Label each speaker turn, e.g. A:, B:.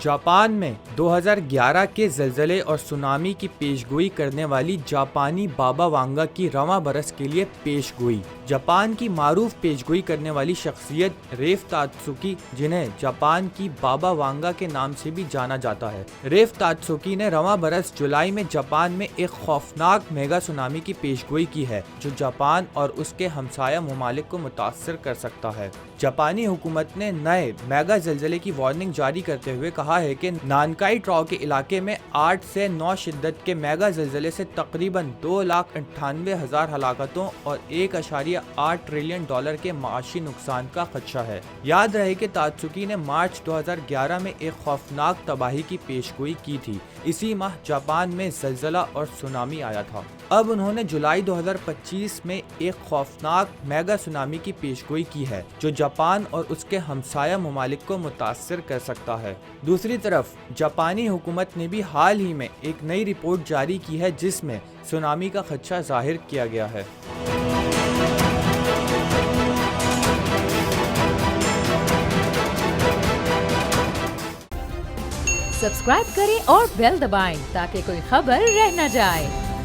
A: Japan میں 2011 کے زلزلے اور سونامی کی پیشگوئی کرنے والی جاپانی بابا وانگا کی رواں برس کے لیے پیشگوئی۔ جاپان کی معروف پیشگوئی کرنے والی شخصیت ریف تاتسوکی، جنہیں جاپان کی بابا وانگا کے نام سے بھی جانا جاتا ہے، ریف تاتسوکی نے رواں برس جولائی میں جاپان میں ایک خوفناک میگا سونامی کی پیشگوئی کی ہے جو جاپان اور اس کے ہمسایہ ممالک کو متاثر کر سکتا ہے۔ جاپانی حکومت نے نئے میگا زلزلے کی وارننگ جاری کرتے ہوئے کہا ہے کہ نانکائی ٹراؤ کے علاقے میں 8 سے 9 شدت کے میگا زلزلے سے تقریباً 2,98,000 ہلاکتوں اور $1.8 ٹریلین کے معاشی نقصان کا خدشہ ہے۔ یاد رہے کہ تاتسوکی نے مارچ 2011 میں ایک خوفناک تباہی کی پیشگوئی کی تھی۔ اسی ماہ جاپان میں زلزلہ اور سونامی آیا تھا۔ اب انہوں نے جولائی 2025 میں ایک خوفناک میگا سونامی کی پیشگوئی کی ہے جو جاپان اور اس کے ہمسایہ ممالک کو متاثر کر سکتا ہے۔ دوسری طرف جاپانی حکومت نے بھی حال ہی میں ایک نئی رپورٹ جاری کی ہے جس میں سونامی کا خدشہ ظاہر کیا گیا ہے۔
B: سبسکرائب کریں اور بیل دبائیں تاکہ کوئی خبر رہ نہ جائے۔